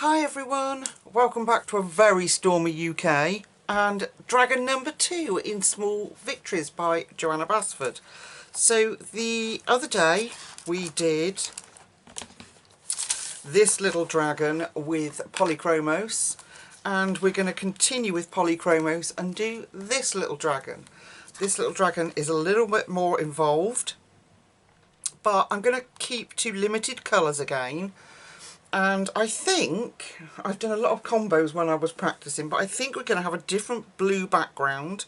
Hi everyone, welcome back to a very stormy UK and Dragon number 2 in Small Victories by Johanna Basford. So the other day we did this little dragon with Polychromos, and we're going to continue with Polychromos and do this little dragon. This little dragon is a little bit more involved, but I'm going to keep to limited colours again. And I think, I've done a lot of combos when I was practicing, but I think we're going to have a different blue background,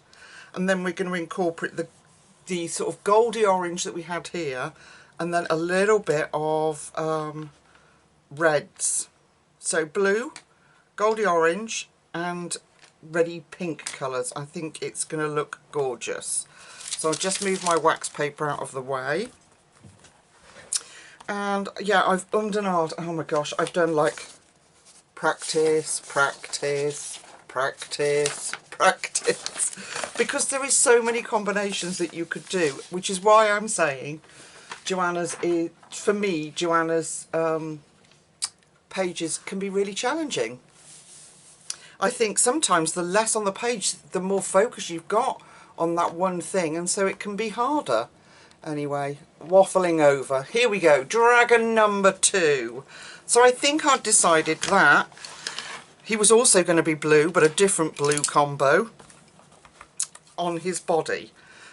and then we're going to incorporate the sort of goldy orange that we had here, and then a little bit of reds. So blue, goldy orange and reddy pink colours. I think it's going to look gorgeous. So I'll just move my wax paper out of the way. And yeah, I've ummed and ahed. Oh my gosh, I've done like practice, because there is so many combinations that you could do, which is why I'm saying Johanna's is, for me, Johanna's pages can be really challenging. I think sometimes the less on the page, the more focus you've got on that one thing, and so it can be harder. Anyway, waffling over. Here we go, dragon number 2. So I think I've decided that he was also going to be blue, but a different blue combo on his body.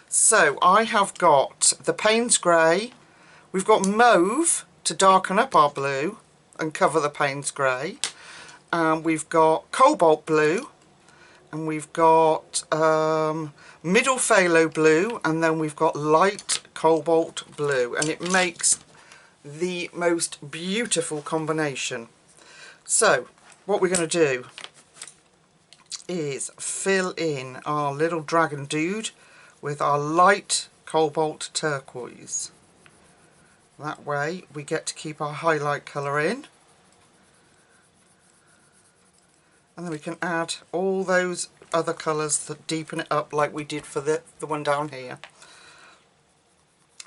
So I have got the Payne's Grey, we've got mauve to darken up our blue and cover the Payne's Grey, and we've got cobalt blue, and we've got middle phthalo blue, and then we've got light cobalt blue, and it makes the most beautiful combination. So what we're going to do is fill in our little dragon dude with our light cobalt turquoise. That way we get to keep our highlight colour in, and then we can add all those other colours that deepen it up like we did for the one down here.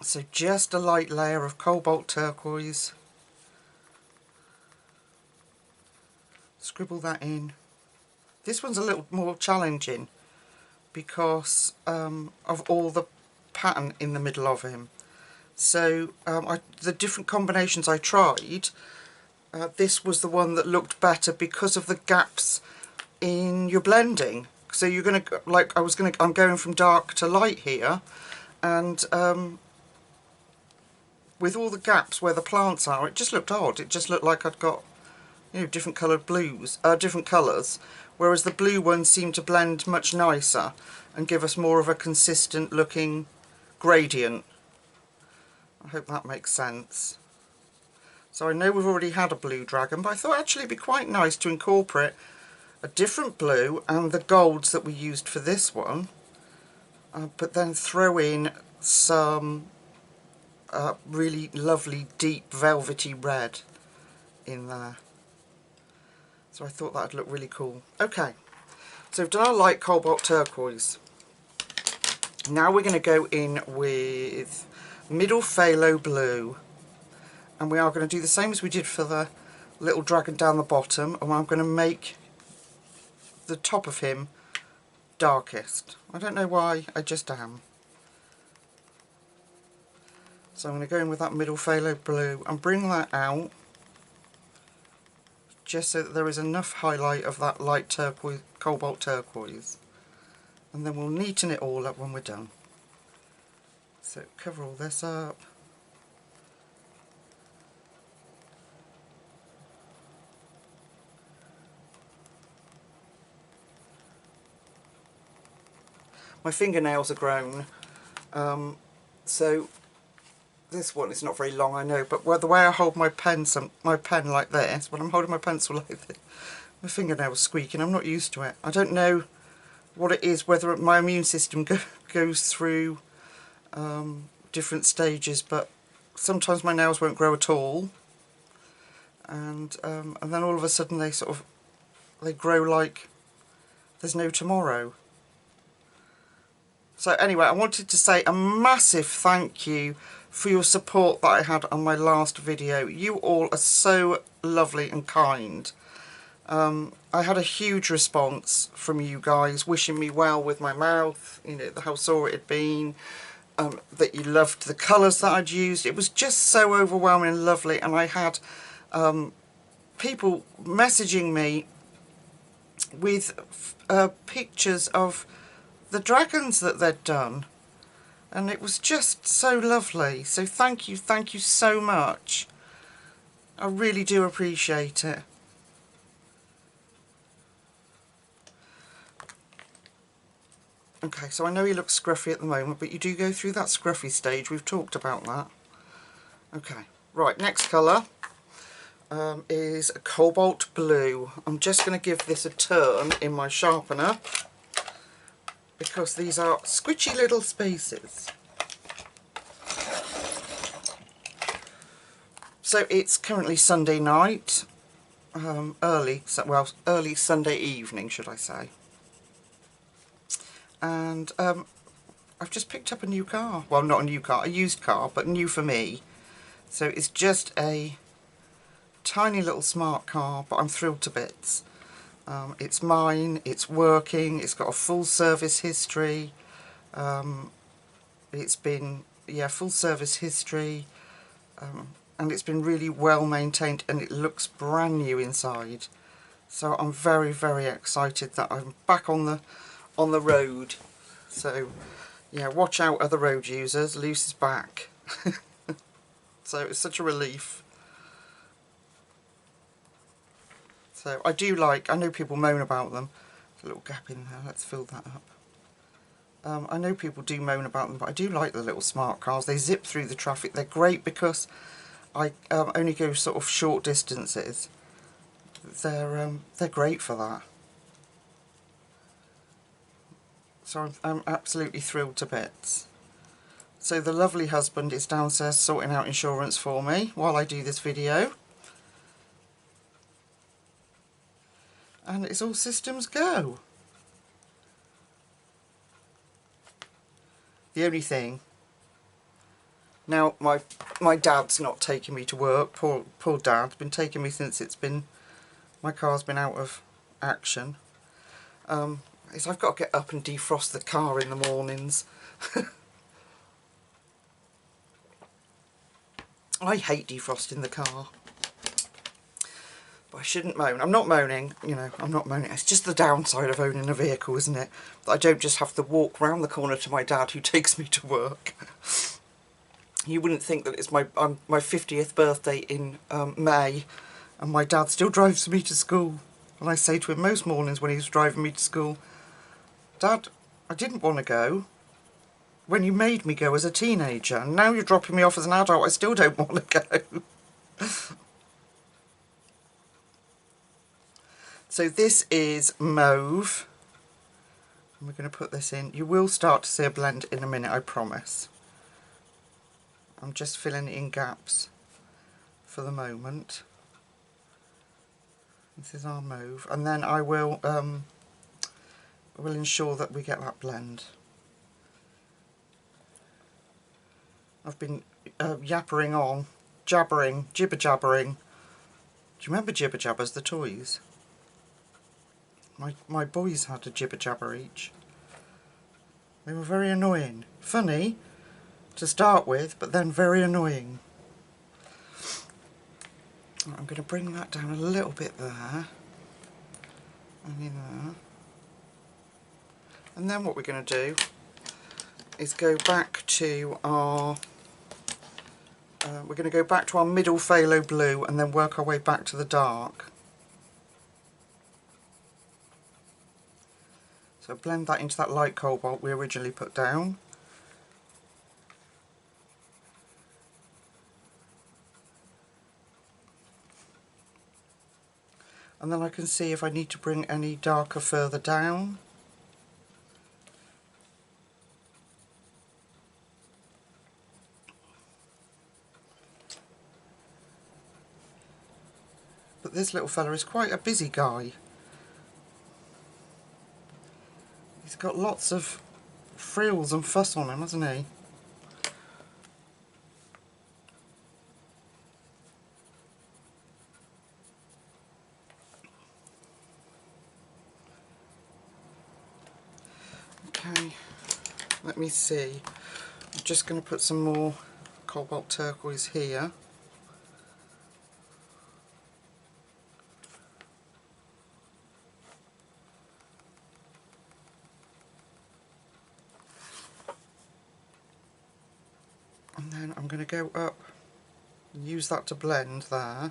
So just a light layer of cobalt turquoise. Scribble that in. This one's a little more challenging because of all the pattern in the middle of him. So the different combinations I tried, this was the one that looked better because of the gaps in your blending. So you're going to, like I'm going from dark to light here, and with all the gaps where the plants are, it just looked odd. It just looked like I'd got, you know, different coloured blues, different colours, whereas the blue ones seem to blend much nicer and give us more of a consistent looking gradient. I hope that makes sense. So I know we've already had a blue dragon, but I thought actually it'd be quite nice to incorporate a different blue and the golds that we used for this one, but then throw in some really lovely deep velvety red in there. So I thought that would look really cool. Okay, so we've done our light cobalt turquoise. Now we're going to go in with middle phthalo blue, and we are going to do the same as we did for the little dragon down the bottom, and I'm going to make the top of him darkest. I don't know why, I just am. So I'm going to go in with that middle phthalo blue and bring that out just so that there is enough highlight of that light turquoise, cobalt turquoise, and then we'll neaten it all up when we're done. So cover all this up. My fingernails are grown, so this one is not very long, I know, but the way I hold my pen like this, when I'm holding my pencil like this, my fingernails squeak, and I'm not used to it. I don't know what it is, whether my immune system goes through different stages, but sometimes my nails won't grow at all, and then all of a sudden they grow like there's no tomorrow. So anyway, I wanted to say a massive thank you for your support that I had on my last video. You all are so lovely and kind, I had a huge response from you guys wishing me well with my mouth, you know, how sore it had been, that you loved the colours that I'd used. It was just so overwhelming and lovely, and I had people messaging me with pictures of the dragons that they'd done, and it was just so lovely. So thank you so much. I really do appreciate it. Okay, so I know he looks scruffy at the moment, but you do go through that scruffy stage. We've talked about that. Okay, right, next colour is a cobalt blue. I'm just going to give this a turn in my sharpener because these are squishy little spaces. So it's currently Sunday night, early Sunday evening, should I say. And I've just picked up a new car. Well, not a new car, a used car, but new for me. So it's just a tiny little smart car, but I'm thrilled to bits. It's mine, it's working, it's got a full service history. It's been, yeah, full service history. And it's been really well maintained, and it looks brand new inside. So I'm very, very excited that I'm back on the road. So yeah, watch out other road users, Luce is back. So it's such a relief. So I know people moan about them. There's a little gap in there, let's fill that up. I know people do moan about them, but I do like the little smart cars. They zip through the traffic. They're great because I only go sort of short distances. They're great for that. So I'm absolutely thrilled to bits. So the lovely husband is downstairs sorting out insurance for me while I do this video. And it's all systems go. The only thing, now my dad's not taking me to work. Poor dad's been taking me since my car's been out of action. Is I've got to get up and defrost the car in the mornings. I hate defrosting the car. But I shouldn't moan. I'm not moaning, you know, I'm not moaning. It's just the downside of owning a vehicle, isn't it? That I don't just have to walk round the corner to my dad who takes me to work. You wouldn't think that it's my 50th birthday in May, and my dad still drives me to school. And I say to him most mornings when he's driving me to school, Dad, I didn't want to go when you made me go as a teenager, and now you're dropping me off as an adult, I still don't want to go. So this is mauve, and we're going to put this in. You will start to see a blend in a minute, I promise. I'm just filling in gaps for the moment. This is our mauve, and then I will ensure that we get that blend. I've been yappering on, jibber jabbering. Do you remember jibber jabbers, the toys? My boys had a jibber jabber each. They were very annoying. Funny to start with, but then very annoying. I'm going to bring that down a little bit there. And in there. And then what we're going to do is go back to our middle phthalo blue and then work our way back to the dark. So blend that into that light cobalt we originally put down. And then I can see if I need to bring any darker further down. But this little fella is quite a busy guy. He's got lots of frills and fuss on him, hasn't he? Let me see. I'm just going to put some more cobalt turquoise here. And then I'm going to go up and use that to blend there.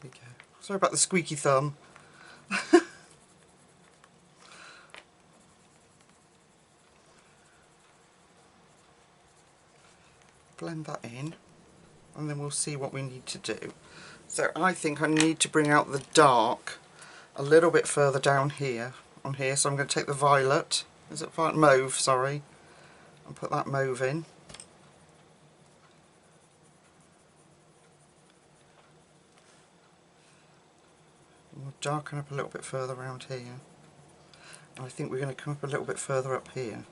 There we go. Sorry about the squeaky thumb. Blend that in, and then we'll see what we need to do. So I think I need to bring out the dark a little bit further down here, on here, so I'm going to take the violet, is it violet? Mauve, sorry, and put that mauve in. And we'll darken up a little bit further around here. And I think we're going to come up a little bit further up here.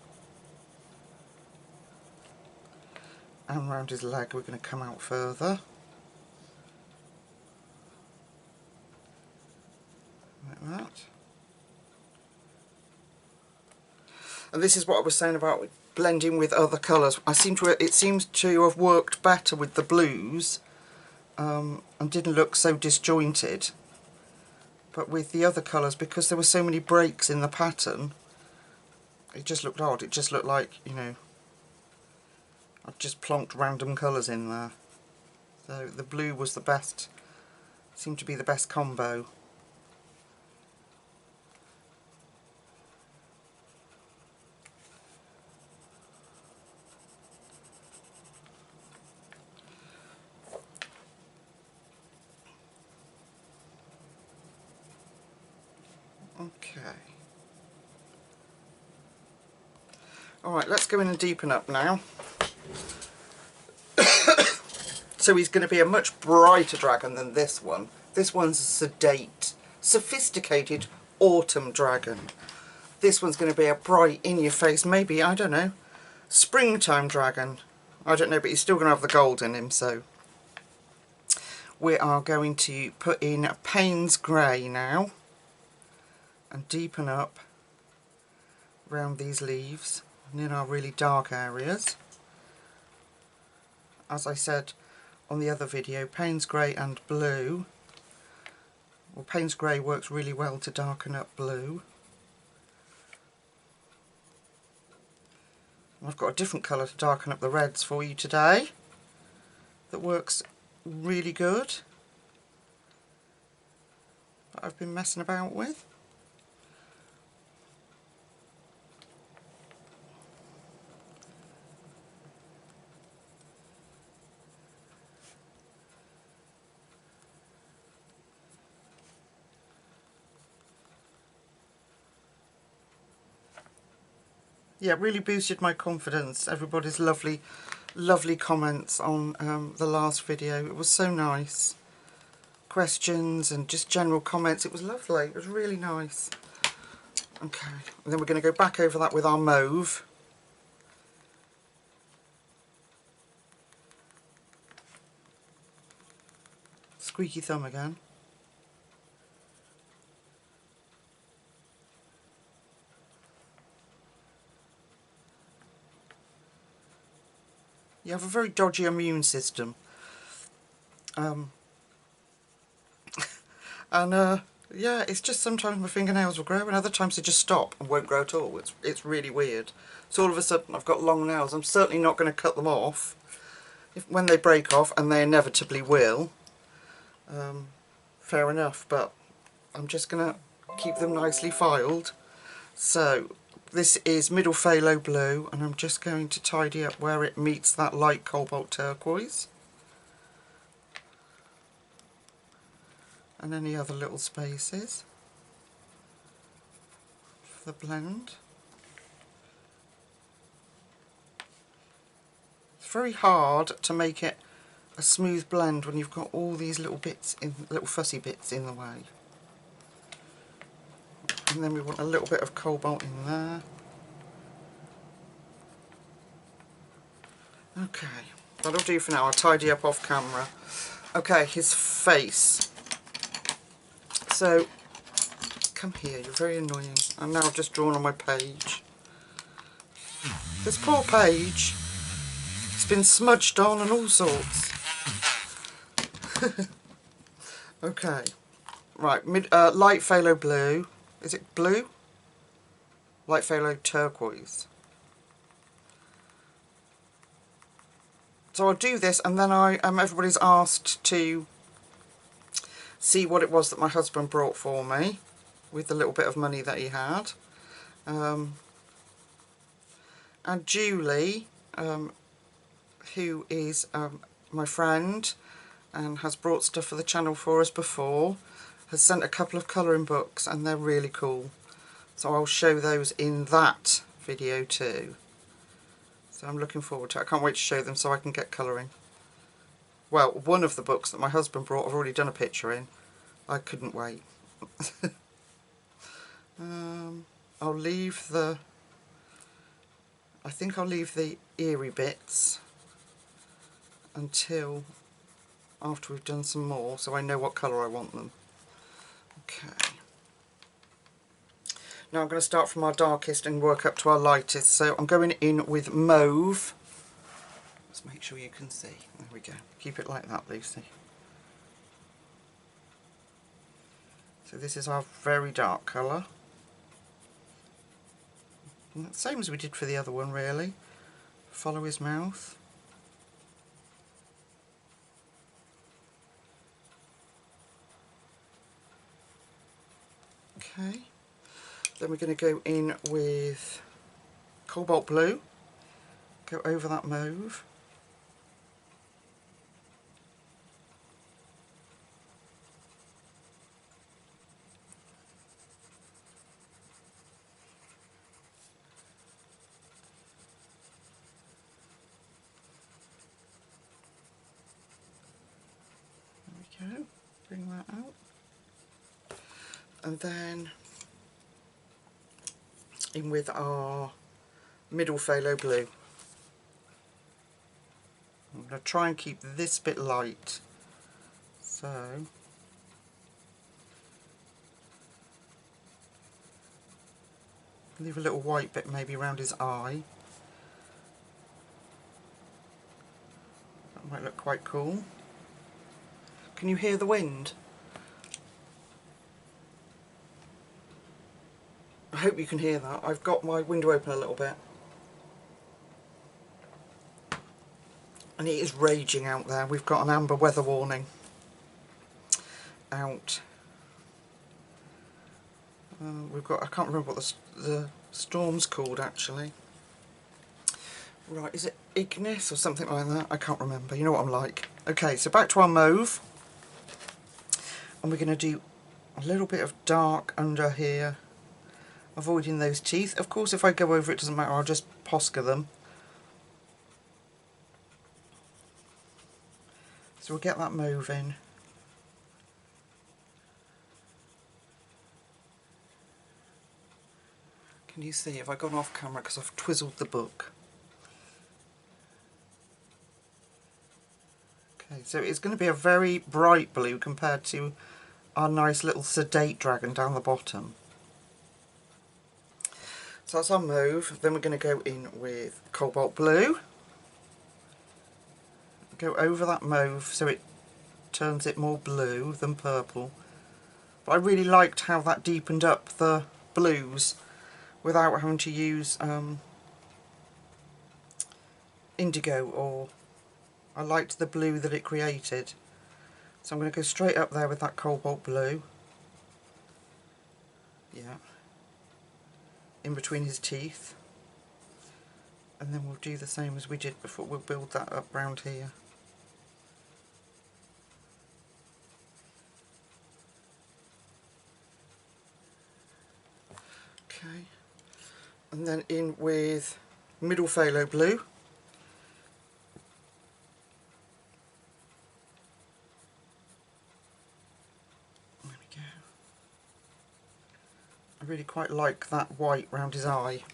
And round his leg we're going to come out further. Like that. And this is what I was saying about blending with other colours. It seems to have worked better with the blues and didn't look so disjointed. But with the other colours, because there were so many breaks in the pattern, it just looked odd. It just looked like, you know, I've just plonked random colours in there. So the blue was the best, seemed to be the best combo. Okay. Alright, let's go in and deepen up now. So he's going to be a much brighter dragon than this one. This one's a sedate, sophisticated autumn dragon. This one's going to be a bright, in-your-face, maybe, I don't know, springtime dragon. I don't know, but he's still going to have the gold in him, so. We are going to put in Payne's Grey now and deepen up around these leaves and in our really dark areas. As I said on the other video, Payne's Grey and blue. Well, Payne's Grey works really well to darken up blue. And I've got a different colour to darken up the reds for you today that works really good, that I've been messing about with. Yeah, it really boosted my confidence. Everybody's lovely comments on the last video. It was so nice. Questions and just general comments. It was lovely. It was really nice. Okay, and then we're going to go back over that with our mauve. Squeaky thumb again. You have a very dodgy immune system. Yeah, it's just sometimes my fingernails will grow and other times they just stop and won't grow at all. It's really weird. So all of a sudden I've got long nails. I'm certainly not going to cut them off when they break off, and they inevitably will. Fair enough, but I'm just going to keep them nicely filed. So this is middle phthalo blue, and I'm just going to tidy up where it meets that light cobalt turquoise. And any other little spaces for the blend. It's very hard to make it a smooth blend when you've got all these little bits, little fussy bits in the way. And then we want a little bit of cobalt in there. Okay, that'll do for now. I'll tidy up off camera. Okay, his face. So, come here, you're very annoying. And now I've just drawn on my page. This poor page, it's been smudged on and all sorts. Okay, right, light phthalo blue. Is it blue? Light phthalo turquoise. So I'll do this, and then everybody's asked to see what it was that my husband brought for me with the little bit of money that he had. And Julie, who is my friend and has brought stuff for the channel for us before, has sent a couple of colouring books, and they're really cool. So I'll show those in that video too. So I'm looking forward to it. I can't wait to show them so I can get colouring. Well, one of the books that my husband brought I've already done a picture in. I couldn't wait. I'll leave the... I think I'll leave the eerie bits until after we've done some more, so I know what colour I want them. Okay. Now I'm going to start from our darkest and work up to our lightest. So I'm going in with mauve. Let's make sure you can see. There we go. Keep it like that, Lucy. So this is our very dark colour. Same as we did for the other one, really. Follow his mouth. Okay. Then we're going to go in with cobalt blue. Go over that mauve. There we go. Bring that out. And then in with our middle phthalo blue. I'm going to try and keep this bit light. So leave a little white bit maybe around his eye. That might look quite cool. Can you hear the wind? I hope you can hear that. I've got my window open a little bit. And it is raging out there. We've got an amber weather warning out. We've got, I can't remember what the storm's called actually. Right, is it Ignis or something like that? I can't remember. You know what I'm like. Okay, so back to our mauve. And we're going to do a little bit of dark under here, avoiding those teeth. Of course, if I go over it, doesn't matter, I'll just Posca them. So we'll get that mauve in. Can you see? Have I gone off camera because I've twizzled the book? Okay, so it's going to be a very bright blue compared to our nice little sedate dragon down the bottom. So that's our mauve. Then we're going to go in with cobalt blue. Go over that mauve so it turns it more blue than purple. But I really liked how that deepened up the blues without having to use indigo, or I liked the blue that it created. So I'm going to go straight up there with that cobalt blue. Yeah. In between his teeth. And then we'll do the same as we did before. We'll build that up round here. Okay. And then in with middle phthalo blue. There we go. I really quite like that white round his eye.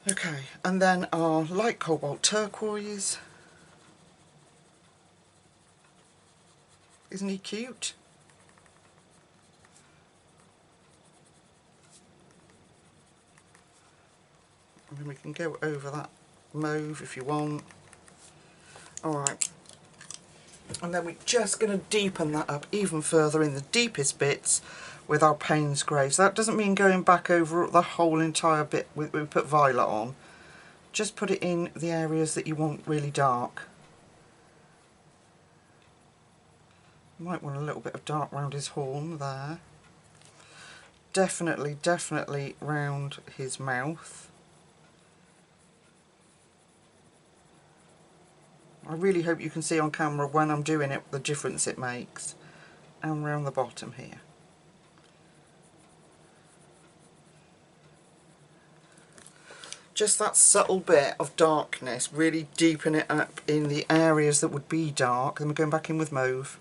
Okay, and then our light cobalt turquoise. Isn't he cute? I mean, we can go over that mauve if you want. Alright. And then we're just going to deepen that up even further in the deepest bits with our Payne's Grey. So that doesn't mean going back over the whole entire bit we put violet on. Just put it in the areas that you want really dark. You might want a little bit of dark round his horn there. Definitely, definitely round his mouth. I really hope you can see on camera when I'm doing it the difference it makes. And round the bottom here. Just that subtle bit of darkness, really deepen it up in the areas that would be dark. Then we're going back in with mauve.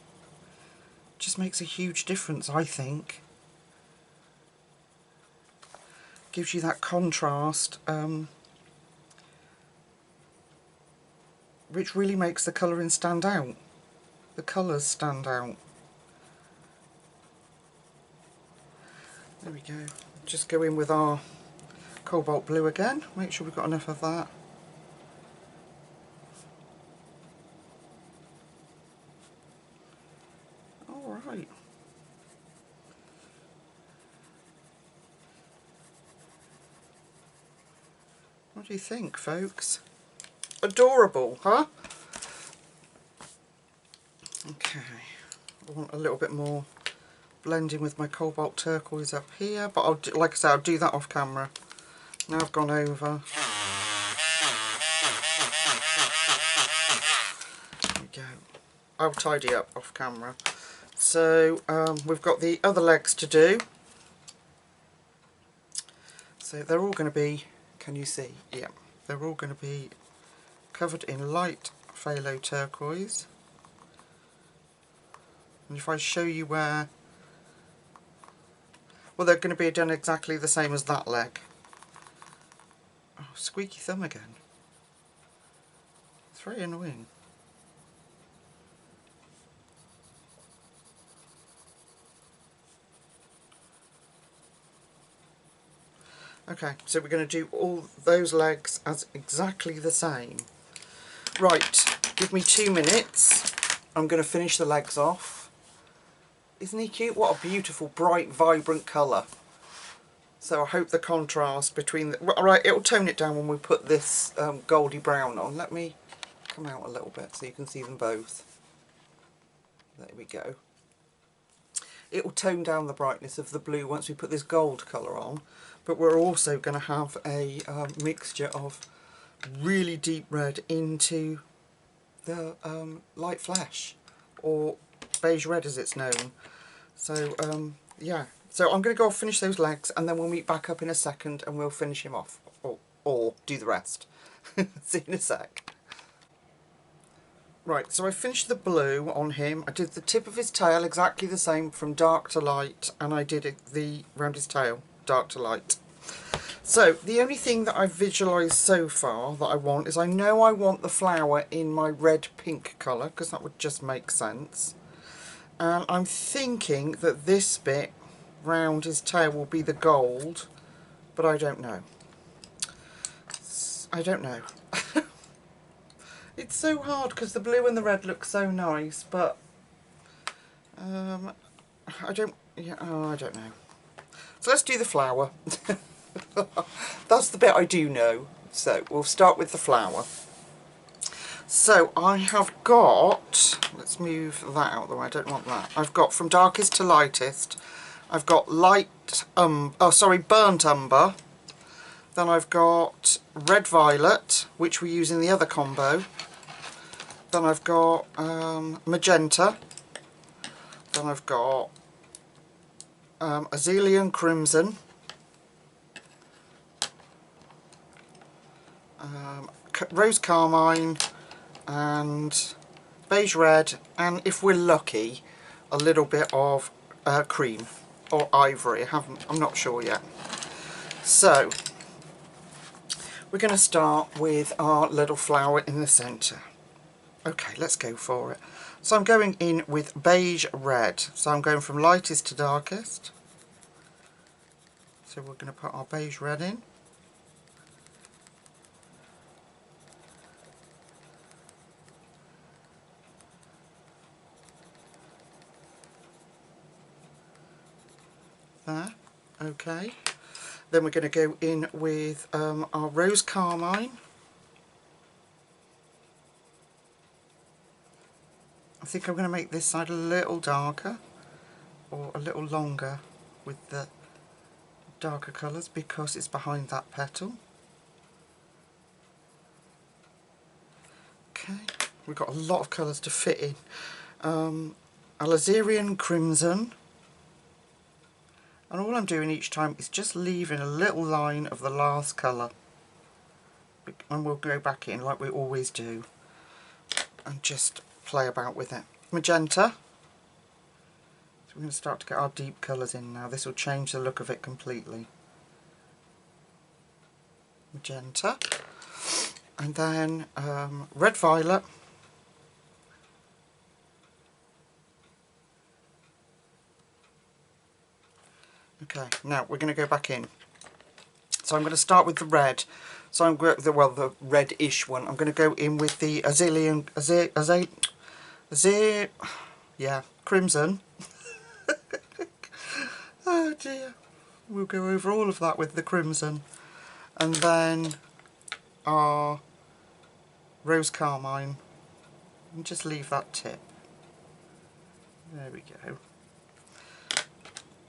Just makes a huge difference, I think. Gives you that contrast, which really makes the colouring stand out. The colours stand out. There we go. Just go in with our cobalt blue again. Make sure we've got enough of that. Alright. What do you think, folks? Adorable, huh? Okay. I want a little bit more blending with my cobalt turquoise up here, but I'll do, like I said, I'll do that off camera. Now I've gone over. There we go. I'll tidy up off camera. So we've got the other legs to do. So they're all going to be, can you see? Yeah, they're all going to be covered in light phthalo turquoise. And if I show you where, well, they're going to be done exactly the same as that leg. Oh, squeaky thumb again. It's very annoying. Okay, so we're going to do all those legs as exactly the same. Right, give me 2 minutes. I'm going to finish the legs off. Isn't he cute? What a beautiful, bright, vibrant colour. So I hope the contrast between the... Right, it'll tone it down when we put this goldy brown on. Let me come out a little bit so you can see them both. There we go. It will tone down the brightness of the blue once we put this gold colour on. But we're also going to have a mixture of really deep red into the light flesh, or beige red as it's known. So yeah, so I'm going to go off, finish those legs, and then we'll meet back up in a second and we'll finish him off, or do the rest. See you in a sec. Right, so I finished the blue on him. I did the tip of his tail exactly the same from dark to light, and I did it round his tail, dark to light. So the only thing that I've visualised so far that I want is, I know I want the flower in my red pink colour, because that would just make sense. And I'm thinking that this bit round his tail will be the gold, but I don't know. I don't know. It's so hard because the blue and the red look so nice, but I don't know. So let's do the flower. That's the bit I do know. So we'll start with the flower. So I have got, let's move that out of the way, I don't want that. I've got from darkest to lightest. I've got burnt umber. Then I've got red violet, which we use in the other combo. Then I've got magenta. Then I've got azalean crimson. Rose carmine and beige red, and if we're lucky, a little bit of cream or ivory. I'm not sure yet. So we're going to start with our little flower in the centre. Okay, let's go for it. So I'm going in with beige red. So I'm going from lightest to darkest. So we're going to put our beige red in. there. Okay. Then we're going to go in with our rose carmine. I think I'm going to make this side a little darker or a little longer with the darker colours because it's behind that petal. Okay, we've got a lot of colours to fit in. Alizarin crimson. And all I'm doing each time is just leaving a little line of the last colour. And we'll go back in like we always do. And just play about with it. Magenta. So we're going to start to get our deep colours in now. This will change the look of it completely. Magenta. And then red violet. Okay, now we're going to go back in. So I'm going to start with the red. So I'm going the red-ish one. I'm going to go in with the crimson. Oh dear. We'll go over all of that with the crimson, and then our rose carmine, and just leave that tip. There we go.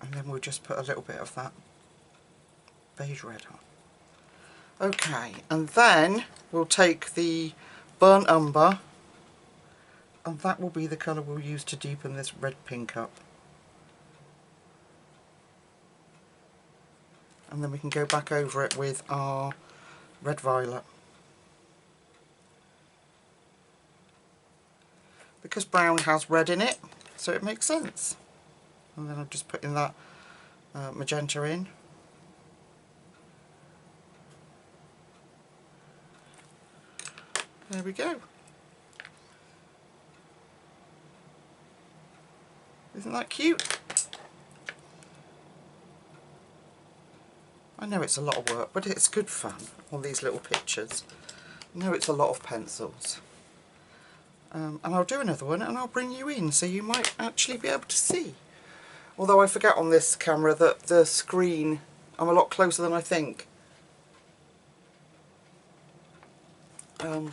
And then we'll just put a little bit of that beige red on. Okay, and then we'll take the burnt umber, and that will be the colour we'll use to deepen this red pink up. And then we can go back over it with our red violet. Because brown has red in it, so it makes sense. And then I'm just putting that magenta in. There we go. Isn't that cute? I know it's a lot of work, but it's good fun on these little pictures. I know it's a lot of pencils. And I'll do another one and I'll bring you in so you might actually be able to see. Although I forget on this camera that the screen, I'm a lot closer than I think. But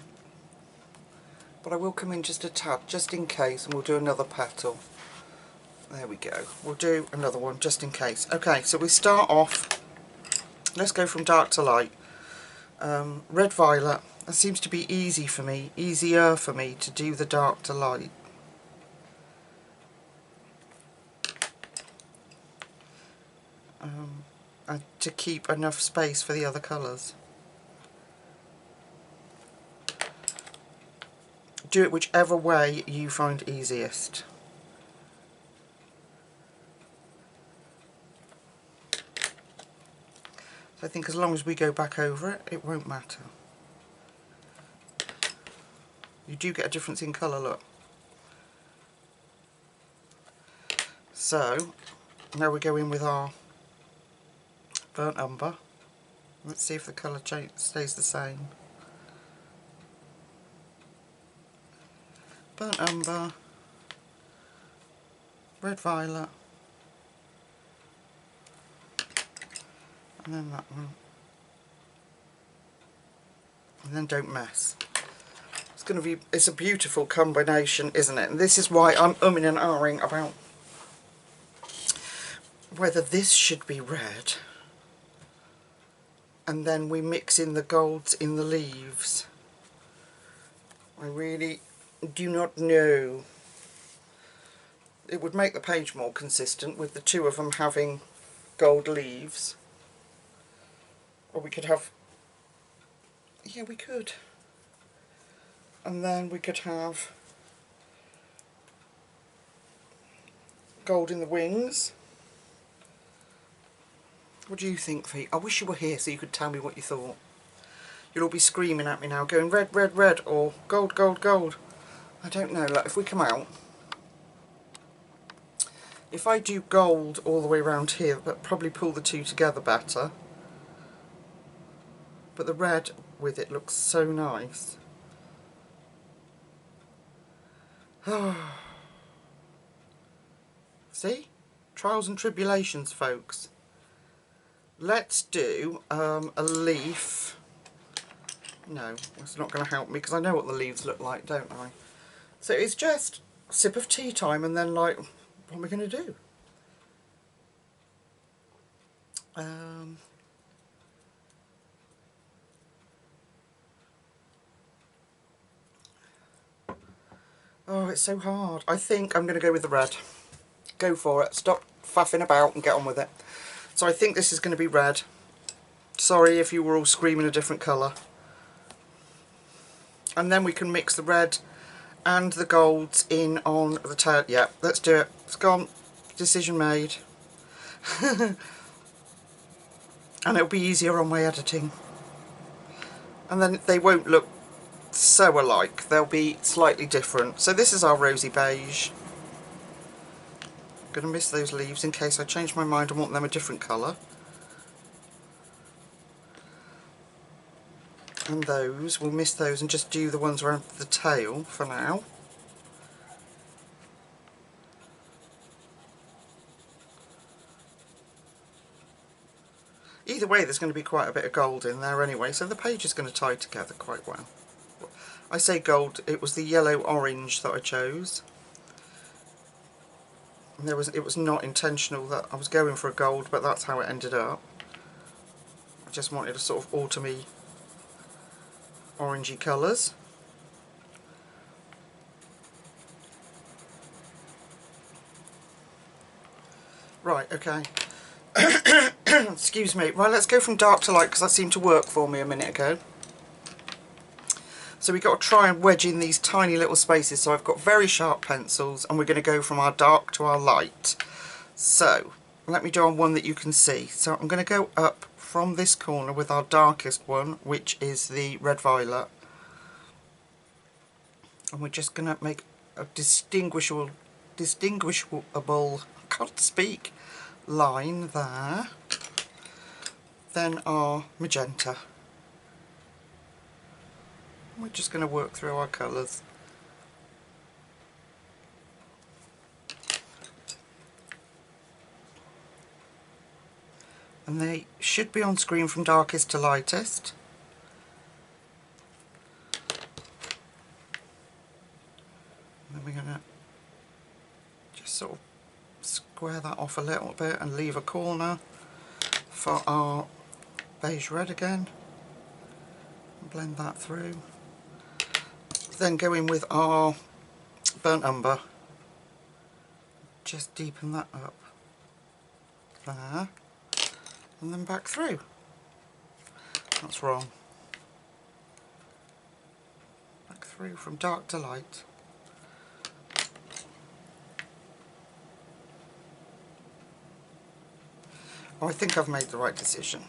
I will come in just a tad, just in case, and we'll do another petal. There we go. We'll do another one just in case. Okay, so we start off, let's go from dark to light. Red violet. That seems to be easier for me to do the dark to light. And to keep enough space for the other colours. Do it whichever way you find easiest. So I think as long as we go back over it, it won't matter. You do get a difference in colour, look. So, now we go in with our burnt umber. Let's see if the colour stays the same. Burnt umber, red violet, and then that one. And then don't mess. It's a beautiful combination, isn't it? And this is why I'm umming and ahhing about whether this should be red. And then we mix in the golds in the leaves. I really do not know. It would make the page more consistent with the two of them having gold leaves. Or we could have... yeah, we could. And then we could have gold in the wings. What do you think, Fee? I wish you were here so you could tell me what you thought. You'll all be screaming at me now, going red, red, red, or gold, gold, gold. I don't know. Like, if we come out, if I do gold all the way around here, but probably pull the two together better. But the red with it looks so nice. See? trials and tribulations, folks. Let's do a leaf. No, it's not going to help me because I know what the leaves look like, don't I? So it's just a sip of tea time, and then, like, what am I going to do? Oh, it's so hard. I think I'm going to go with the red. Go for it. Stop faffing about and get on with it. So I think this is going to be red. Sorry if you were all screaming a different colour. And then we can mix the red and the golds in on the tail. Yeah, let's do it. It's gone. Decision made. And it'll be easier on my editing. And then they won't look so alike. They'll be slightly different. So this is our rosy beige. Going to miss those leaves in case I change my mind and want them a different colour. And those, we'll miss those and just do the ones around the tail for now. Either way, there's going to be quite a bit of gold in there anyway, so the page is going to tie together quite well. I say gold, it was the yellow-orange that I chose. And it was not intentional that I was going for a gold, but that's how it ended up. I just wanted a sort of autumny, orangey colours. Right, okay. Excuse me. Right, let's go from dark to light because that seemed to work for me a minute ago. So we've got to try and wedge in these tiny little spaces. So I've got very sharp pencils and we're going to go from our dark to our light. So let me do on one that you can see. So I'm going to go up from this corner with our darkest one, which is the red violet. And we're just going to make a distinguishable, I can't speak, line there. Then our magenta. We're just going to work through our colours. And they should be on screen from darkest to lightest. And then we're going to just sort of square that off a little bit and leave a corner for our beige red again. Blend that through. Then go in with our burnt umber. Just deepen that up. There. And then back through. That's wrong. Back through from dark to light. Oh, I think I've made the right decision.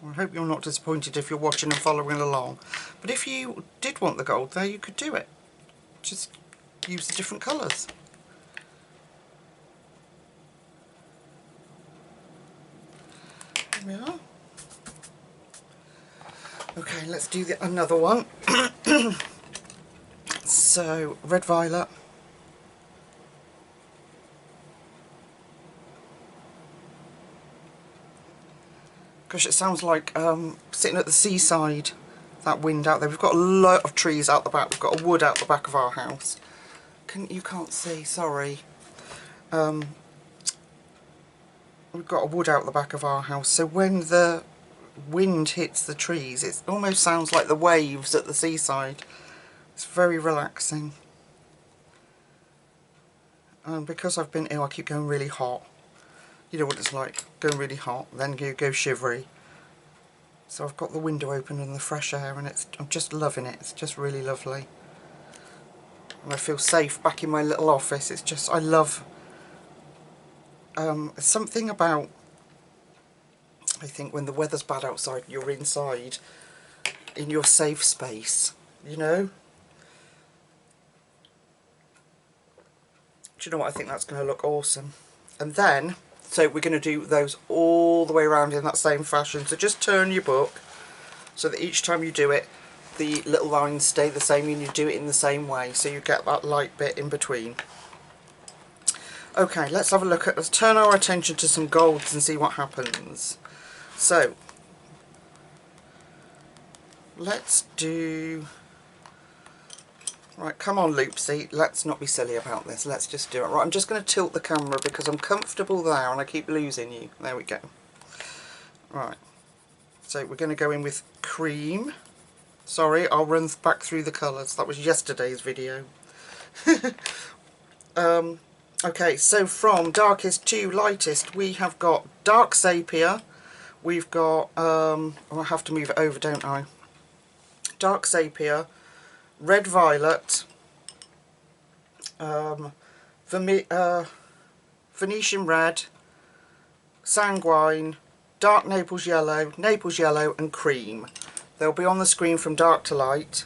I hope you're not disappointed if you're watching and following along. But if you did want the gold there, you could do it. Just use the different colours. There we are. Okay, let's do another one. So, red violet. Gosh, it sounds like sitting at the seaside, that wind out there. We've got a lot of trees out the back. We've got a wood out the back of our house. You can't see, sorry. We've got a wood out the back of our house, so when the wind hits the trees, it almost sounds like the waves at the seaside. It's very relaxing. And because I've been ill, I keep going really hot. You know what it's like, going really hot, then you go shivery. So I've got the window open and the fresh air, and I'm just loving it. It's just really lovely. And I feel safe back in my little office. It's just, I love something about, I think, when the weather's bad outside, you're inside in your safe space, you know? Do you know what? I think that's going to look awesome. And then, so we're going to do those all the way around in that same fashion. So just turn your book so that each time you do it, the little lines stay the same and you do it in the same way. So you get that light bit in between. Okay, let's have a look at, let's turn our attention to some golds and see what happens. So, let's do, right, come on Loopsy, let's not be silly about this, let's just do it. Right, I'm just going to tilt the camera because I'm comfortable there and I keep losing you. There we go. Right, so we're going to go in with cream. Sorry, I'll run back through the colours, that was yesterday's video. Okay, so from darkest to lightest, we have got dark sepia, we've got, oh, I have to move it over, don't I? Dark sepia, red violet, Venetian red, sanguine, dark Naples yellow and cream. They'll be on the screen from dark to light.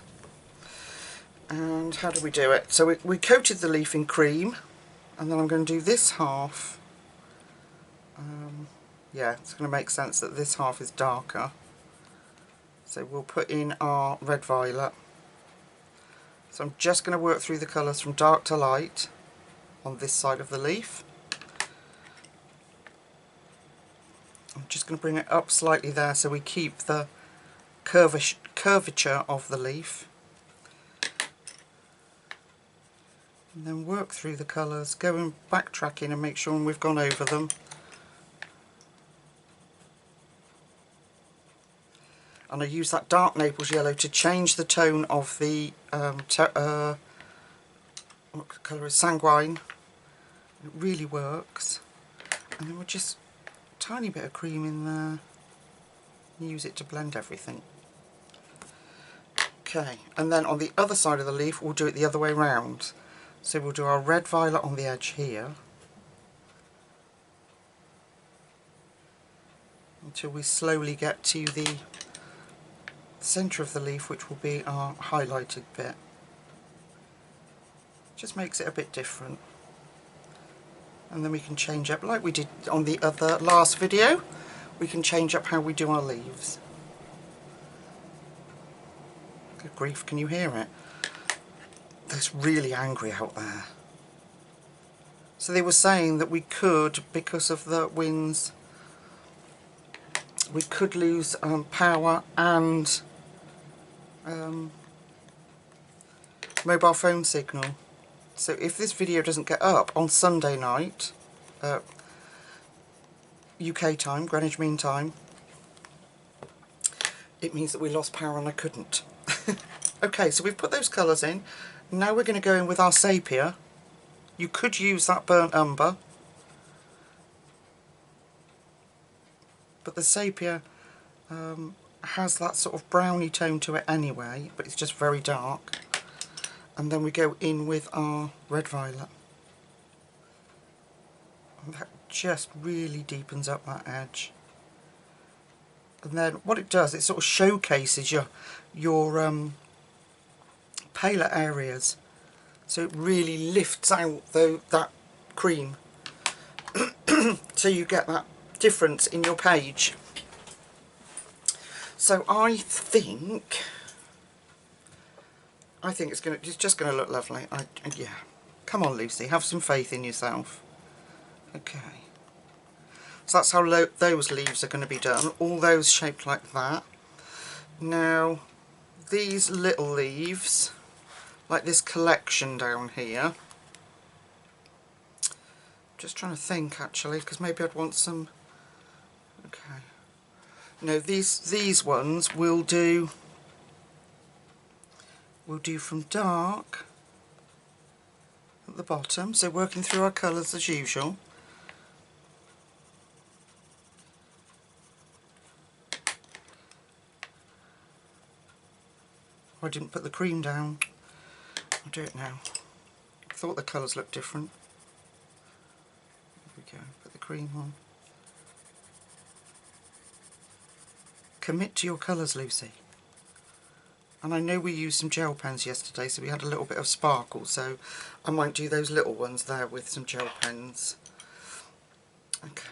And how do we do it? So we coated the leaf in cream. And then I'm going to do this half. Yeah, it's going to make sense that this half is darker. So we'll put in our red violet. So I'm just going to work through the colours from dark to light on this side of the leaf. I'm just going to bring it up slightly there so we keep the curvature of the leaf. And then work through the colours, go and backtracking and make sure we've gone over them. And I use that dark Naples yellow to change the tone of the what colour is sanguine. It really works. And then we'll just a tiny bit of cream in there. Use it to blend everything. Okay, and then on the other side of the leaf we'll do it the other way round. So we'll do our red violet on the edge here until we slowly get to the centre of the leaf, which will be our highlighted bit. Just makes it a bit different. And then we can change up, like we did on the other last video, we can change up how we do our leaves. Good grief, can you hear it? It's really angry out there. So they were saying that we could, because of the winds, we could lose power and mobile phone signal. So if this video doesn't get up on Sunday night, UK time, Greenwich Mean Time, it means that we lost power and I couldn't. Okay, so we've put those colours in. Now we're going to go in with our sepia. You could use that burnt umber, but the sepia has that sort of browny tone to it anyway, but it's just very dark. And then we go in with our red violet. And that just really deepens up that edge. And then what it does, it sort of showcases your paler areas. So it really lifts out that cream. So you get that difference in your page. So I think it's just going to look lovely. Yeah. Come on, Lucy, have some faith in yourself. Okay. So that's how those leaves are going to be done. All those shaped like that. Now, these little leaves, like this collection down here. Just trying to think actually, because maybe I'd want some. Okay. No, these ones we'll do from dark at the bottom, so working through our colours as usual. I didn't put the cream down. I'll do it now. I thought the colours looked different. There we go, put the cream on. Commit to your colours, Lucy. And I know we used some gel pens yesterday, so we had a little bit of sparkle, so I might do those little ones there with some gel pens. Okay,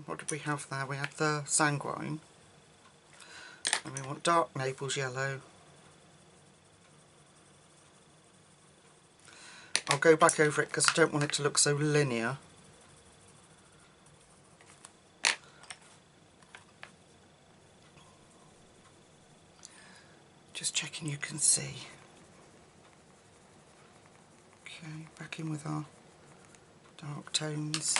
what did we have there? We had the sanguine, and we want dark Naples yellow, I'll go back over it because I don't want it to look so linear. Just checking you can see. Okay, back in with our dark tones.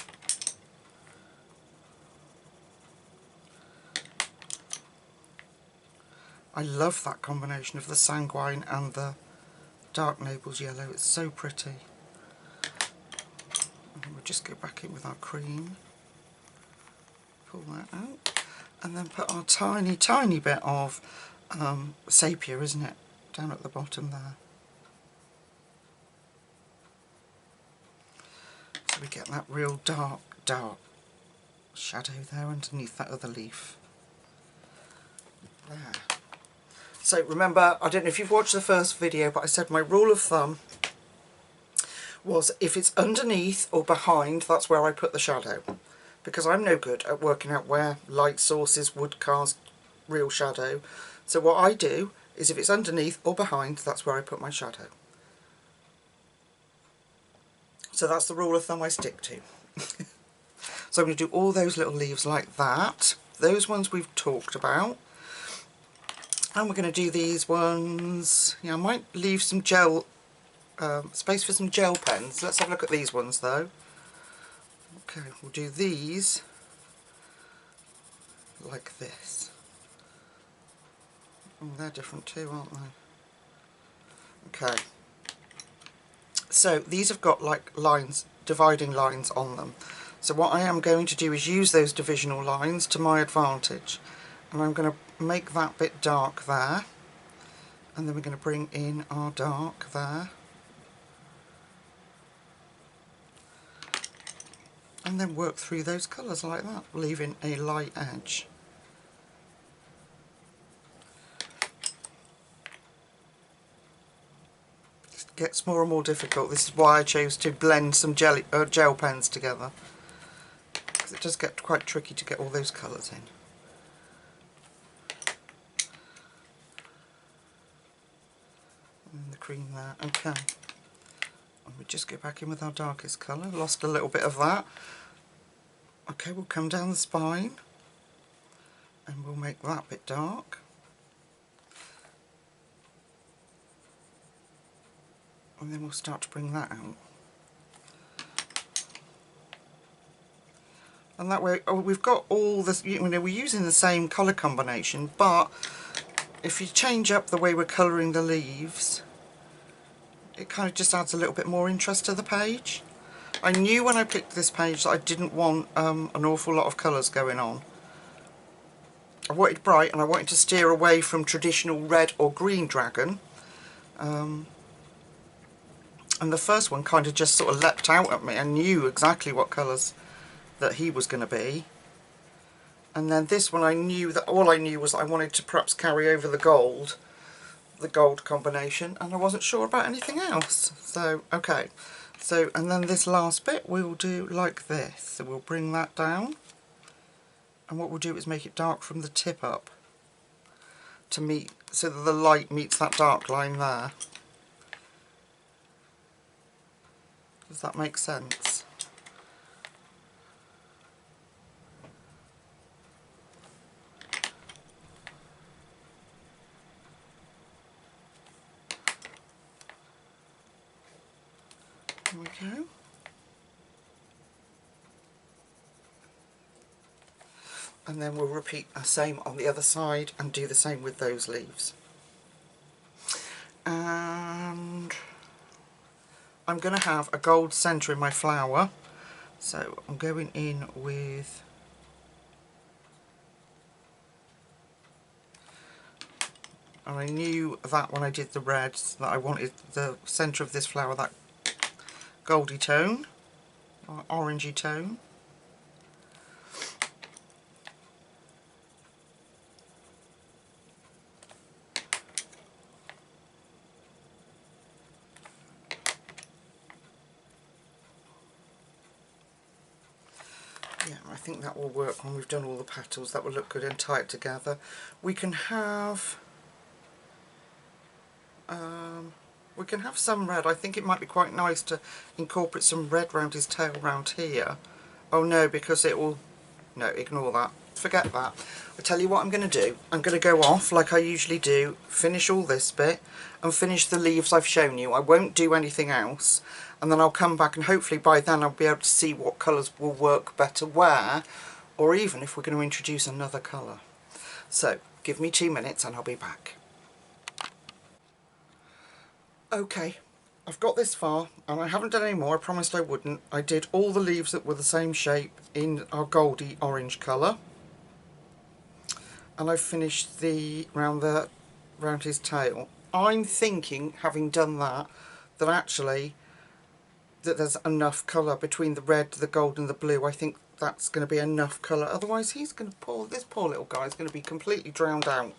I love that combination of the sanguine and the dark Naples yellow, it's so pretty. And we'll just go back in with our cream, pull that out, and then put our tiny, tiny bit of sepia, isn't it, down at the bottom there. So we get that real dark, dark shadow there underneath that other leaf. There. So remember, I don't know if you've watched the first video, but I said my rule of thumb was if it's underneath or behind, that's where I put the shadow. Because I'm no good at working out where light sources would cast real shadow. So what I do is if it's underneath or behind, that's where I put my shadow. So that's the rule of thumb I stick to. So I'm going to do all those little leaves like that. Those ones we've talked about. And we're going to do these ones. Yeah, I might leave some gel, space for some gel pens. Let's have a look at these ones though. Okay, we'll do these like this. Oh, they're different too, aren't they? Okay. So these have got like lines, dividing lines on them. So what I am going to do is use those divisional lines to my advantage. And I'm going to make that bit dark there. And then we're going to bring in our dark there. And then work through those colours like that, leaving a light edge. It gets more and more difficult. This is why I chose to blend some gel pens together. Because it does get quite tricky to get all those colours in. And the cream there, okay. And we just go back in with our darkest colour, lost a little bit of that. Okay, we'll come down the spine and we'll make that bit dark. And then we'll start to bring that out. And that way, we've got all this, you know, we're using the same colour combination, but if you change up the way we're colouring the leaves, it kind of just adds a little bit more interest to the page. I knew when I picked this page that I didn't want an awful lot of colours going on. I wanted bright and I wanted to steer away from traditional red or green dragon. And the first one kind of just sort of leapt out at me. I knew exactly what colours that he was going to be. And then this one I knew that all I knew was that I wanted to perhaps carry over the gold combination, and I wasn't sure about anything else. So okay, so and then this last bit we'll do like this. So we'll bring that down, and what we'll do is make it dark from the tip up to meet, so that the light meets that dark line there. Does that make sense? There we go. And then we'll repeat the same on the other side and do the same with those leaves. And I'm going to have a gold centre in my flower, so I'm going in with and I knew that when I did the reds that I wanted the centre of this flower that goldy tone or orangey tone. Yeah, I think that will work when we've done all the petals. That will look good and tie it together. We can have We can have some red. I think it might be quite nice to incorporate some red round his tail round here. Oh no, because it will... No, ignore that. Forget that. I'll tell you what I'm going to do. I'm going to go off like I usually do, finish all this bit, and finish the leaves I've shown you. I won't do anything else. And then I'll come back and hopefully by then I'll be able to see what colours will work better where, or even if we're going to introduce another colour. So, give me 2 minutes and I'll be back. Okay, I've got this far and I haven't done any more. I promised I wouldn't. I did all the leaves that were the same shape in our goldy orange colour. And I've finished the round his tail. I'm thinking, having done that, that actually that there's enough colour between the red, the gold and the blue. I think that's going to be enough colour. Otherwise he's going to this poor little guy is going to be completely drowned out.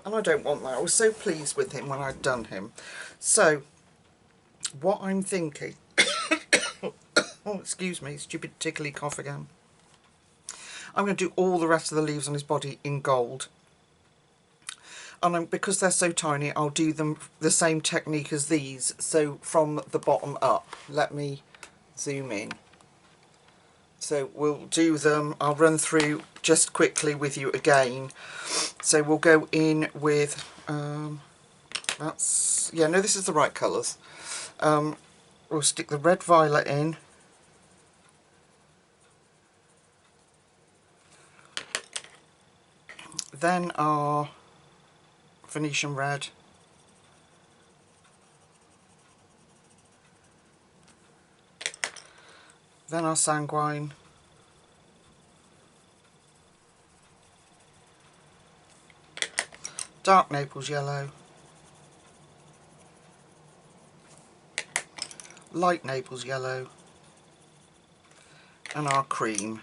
And I don't want that. I was so pleased with him when I'd done him. So, what I'm thinking... oh, excuse me, stupid tickly cough again. I'm going to do all the rest of the leaves on his body in gold. And because they're so tiny, I'll do them the same technique as these. So, from the bottom up. Let me zoom in. So we'll do them, I'll run through just quickly with you again. So we'll go in with, yeah, no, this is the right colours. We'll stick the red violet in. Then our Venetian red. Then our sanguine. Dark Naples yellow. Light Naples yellow. And our cream.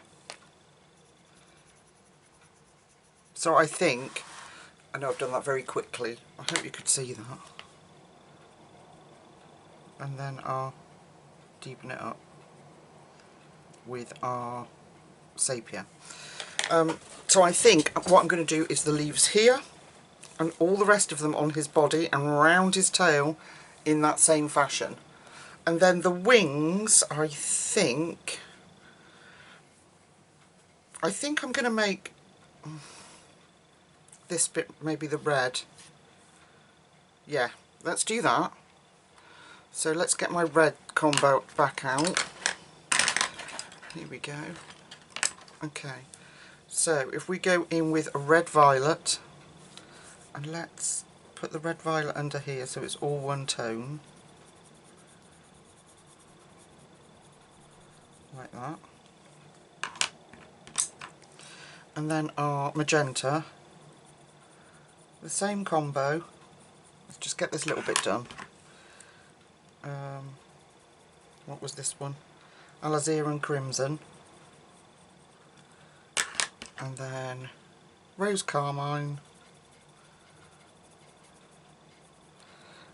So I think, I know I've done that very quickly, I hope you could see that. And then I'll deepen it up with our sepia. So I think what I'm going to do is the leaves here and all the rest of them on his body and round his tail in that same fashion. And then the wings, I think I'm going to make this bit maybe the red. Yeah, let's do that. So let's get my red combo back out. Here we go. Okay, so if we go in with a red violet, and let's put the red violet under here so it's all one tone. Like that. And then our magenta, the same combo. Let's just get this little bit done. What was this one? Alizarin crimson. And then rose carmine.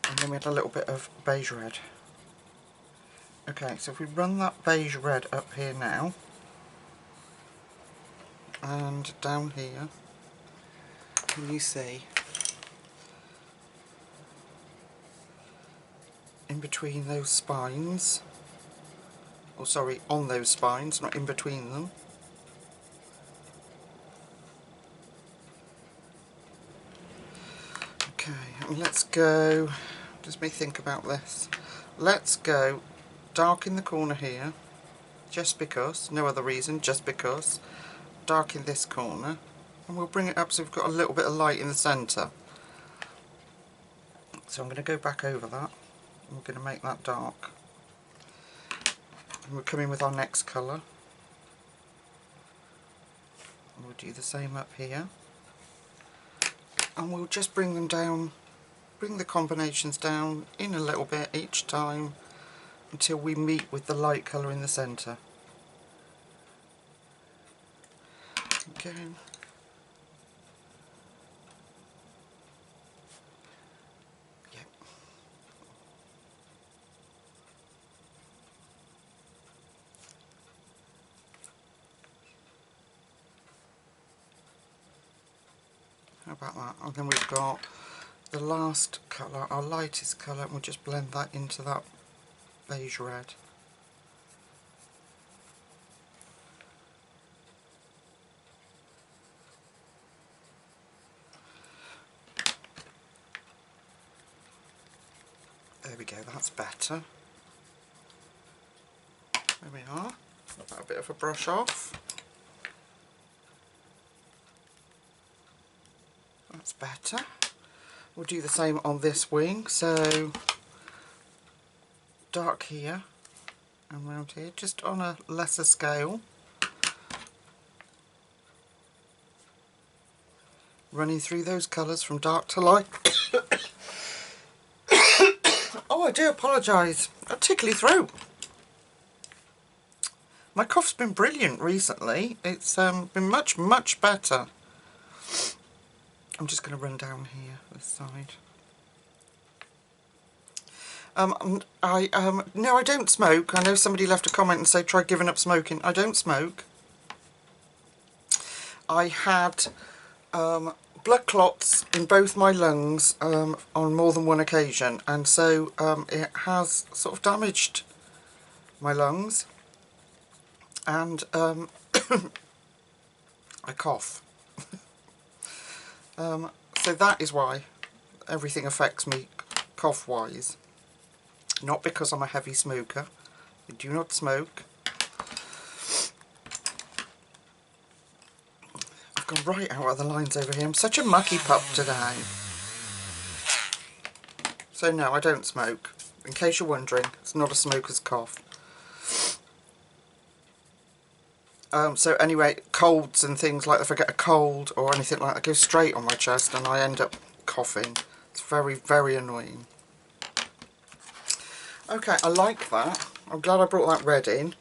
And then we had a little bit of beige red. Okay, so if we run that beige red up here now, and down here, can you see, in between those spines, or sorry, on those spines, not in between them. Okay, and let's go, just me think about this, let's go dark in the corner here, just because, no other reason, just because, dark in this corner, and we'll bring it up so we've got a little bit of light in the centre. So I'm going to go back over that, and we're going to make that dark. And we'll come in with our next colour, and we'll do the same up here, and we'll just bring them down, bring the combinations down in a little bit each time until we meet with the light colour in the centre. Again. Yep. How about that? And then we've got the last colour, our lightest colour, and we'll just blend that into that beige red. There we go, that's better. There we are. A bit of a brush off. That's better. We'll do the same on this wing, so dark here and round here, just on a lesser scale. Running through those colours from dark to light. Oh, I do apologise. A tickly throat. My cough's been brilliant recently. It's been much, much better. I'm just going to run down here, this side. No, I don't smoke. I know somebody left a comment and said try giving up smoking. I don't smoke. I had blood clots in both my lungs on more than one occasion, and so it has sort of damaged my lungs, and I cough. So that is why everything affects me cough-wise. Not because I'm a heavy smoker. I do not smoke. I've gone right out of the lines over here. I'm such a mucky pup today. So no, I don't smoke. In case you're wondering, it's not a smoker's cough. So anyway, colds and things like, if I get a cold or anything like that, go straight on my chest and I end up coughing. It's very, very annoying. Okay, I like that. I'm glad I brought that red in.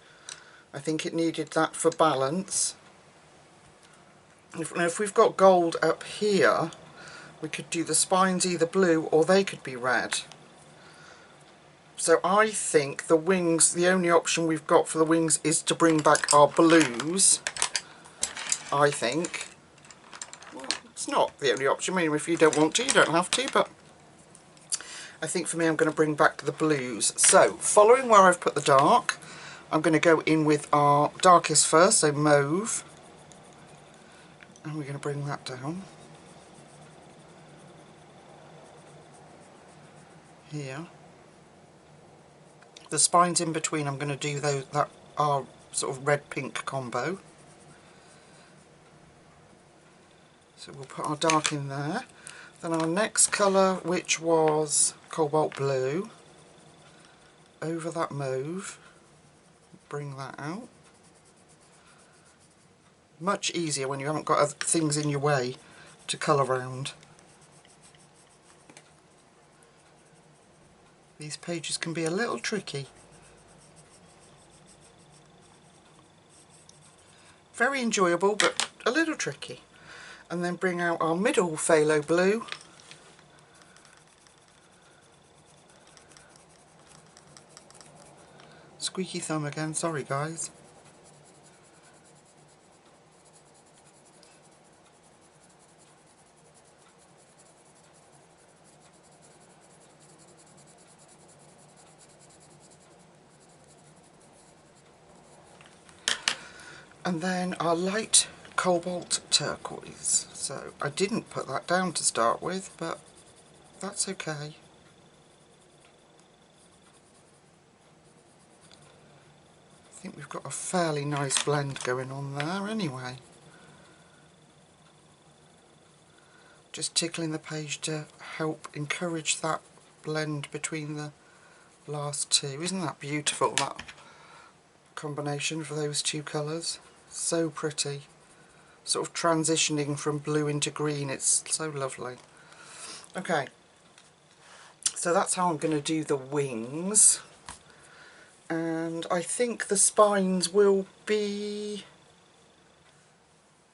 I think it needed that for balance. If we've got gold up here, we could do the spines either blue or they could be red. So I think the wings, the only option we've got for the wings is to bring back our blues, I think. Well, it's not the only option. I mean, if you don't want to, you don't have to, but I think for me I'm going to bring back the blues. So, following where I've put the dark, I'm going to go in with our darkest first, so mauve. And we're going to bring that down. Here. The spines in between, I'm going to do those that are sort of red-pink combo. So we'll put our dark in there. Then our next colour, which was cobalt blue, over that mauve. Bring that out. Much easier when you haven't got other things in your way to colour around. These pages can be a little tricky. Very enjoyable, but a little tricky. And then bring out our middle phthalo blue. Squeaky thumb again, sorry guys. And then our light cobalt turquoise. So I didn't put that down to start with, but that's okay. I think we've got a fairly nice blend going on there anyway. Just tickling the page to help encourage that blend between the last two. Isn't that beautiful, that combination for those two colours? So pretty. Sort of transitioning from blue into green, it's so lovely. Okay, so that's how I'm going to do the wings. And I think the spines will be...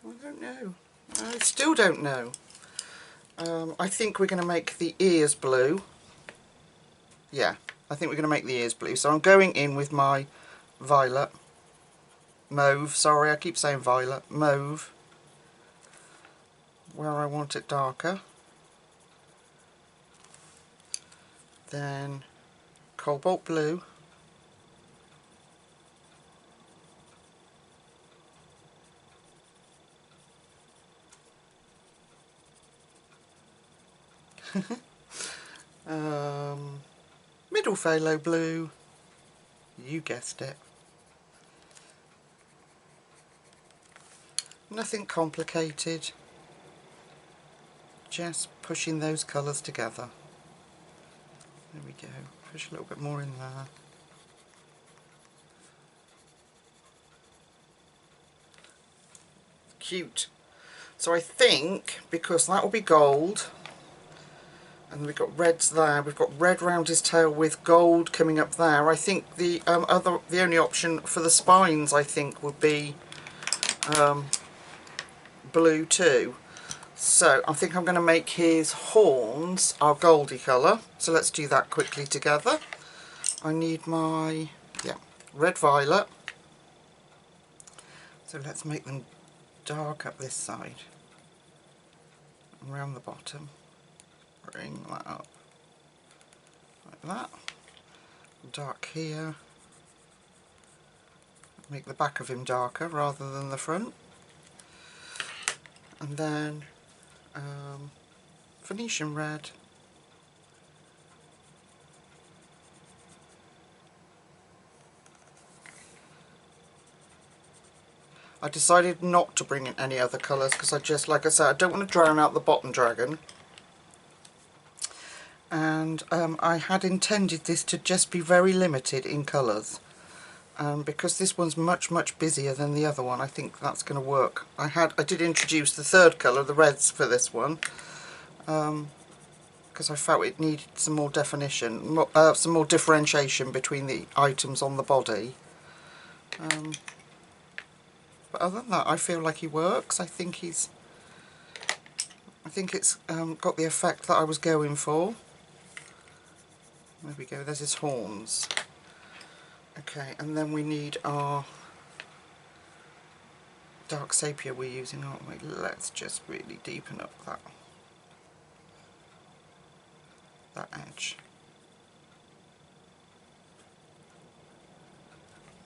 I don't know. I still don't know. I think we're going to make the ears blue. Yeah, I think we're going to make the ears blue. So I'm going in with my violet. Mauve, sorry, I keep saying violet. Mauve. Where I want it darker. then cobalt blue, middle phthalo blue, you guessed it. Nothing complicated, just pushing those colours together. There we go, push a little bit more in there. Cute. So I think, because that will be gold, and we've got reds there, we've got red round his tail with gold coming up there, I think the only option for the spines, I think, would be blue too. So I think I'm going to make his horns our goldy colour. So let's do that quickly together. I need my red violet. So let's make them dark up this side and around the bottom. Bring that up like that. Dark here. Make the back of him darker rather than the front. And then Venetian red. I decided not to bring in any other colours because I just, like I said, I don't want to drown out the bottom dragon. And I had intended this to just be very limited in colours. Because this one's much busier than the other one, I think that's going to work. I did introduce the third colour, the reds, for this one, because I felt it needed some more definition, some more differentiation between the items on the body. But other than that, I feel like he works. I think it's got the effect that I was going for. There we go. There's his horns. Okay, and then we need our dark sepia we're using, aren't we? Let's just really deepen up that edge.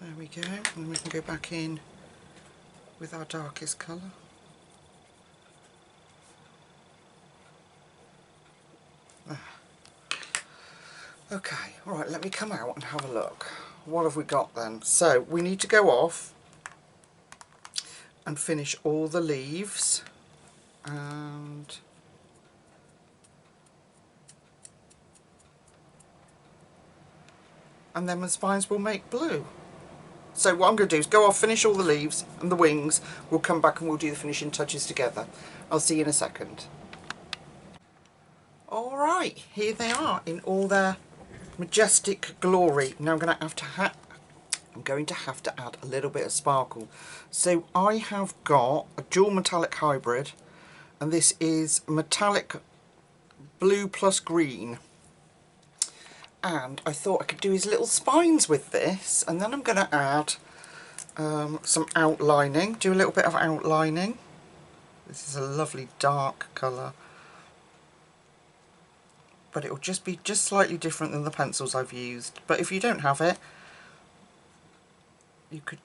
There we go, and then we can go back in with our darkest colour. Okay, alright, let me come out and have a look. What have we got then? So we need to go off and finish all the leaves, and then the spines will make blue. So what I'm going to do is go off, finish all the leaves and the wings. We'll come back and we'll do the finishing touches together. I'll see you in a second. Alright, here they are in all their majestic glory. Now I'm going to have to add a little bit of sparkle. So I have got a dual metallic hybrid, and this is metallic blue plus green. And I thought I could do his little spines with this, and then I'm going to add some outlining, do a little bit of outlining. This is a lovely dark colour, but it will just be slightly different than the pencils I've used. But if you don't have it, you could,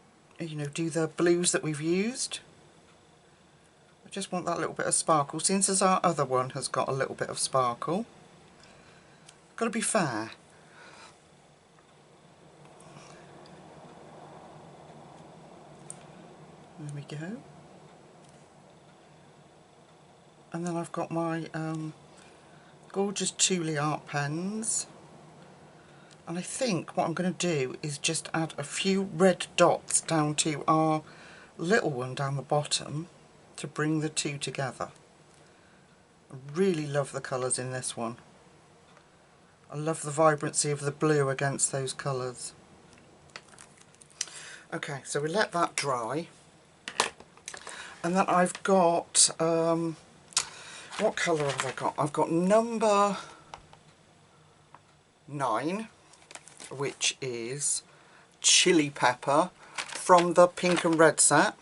do the blues that we've used. I just want that little bit of sparkle, since as our other one has got a little bit of sparkle. Got to be fair. There we go. And then I've got my gorgeous Thule art pens. And I think what I'm going to do is just add a few red dots down to our little one down the bottom to bring the two together. I really love the colours in this one. I love the vibrancy of the blue against those colours. Okay, so we let that dry. And then I've got, what colour have I got? I've got number 9, which is chili pepper from the pink and red set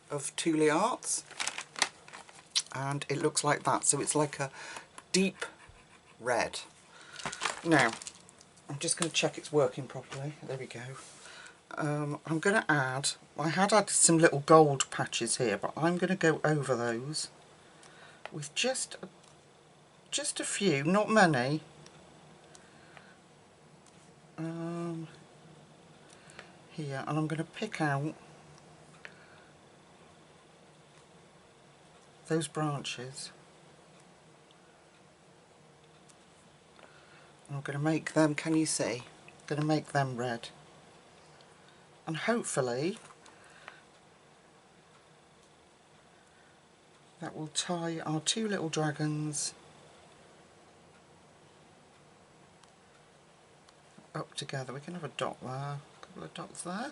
of Thule Arts. And it looks like that, so it's like a deep red. Now, I'm just going to check it's working properly. There we go. I'm going to add, I had added some little gold patches here, but I'm going to go over those with just a few, not many. Here, and I'm going to pick out those branches. I'm going to make them, can you see? I'm going to make them red. And hopefully that will tie our two little dragons up together. We can have a dot there, a couple of dots there.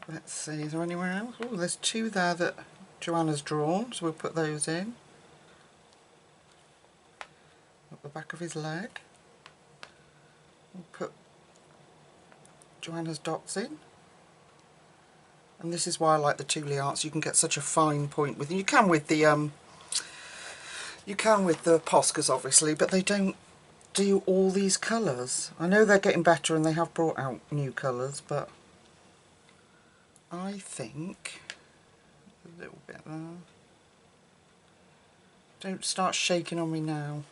Let's see, is there anywhere else? Oh, there's two there that Johanna's drawn, so we'll put those in. Up the back of his leg. We'll put Johanna's dots in. And this is why I like the Tule arts. You can get such a fine point with them. You can with the Poscas obviously, but they don't do all these colours. I know they're getting better and they have brought out new colours, but I think a little bit there. Don't start shaking on me now.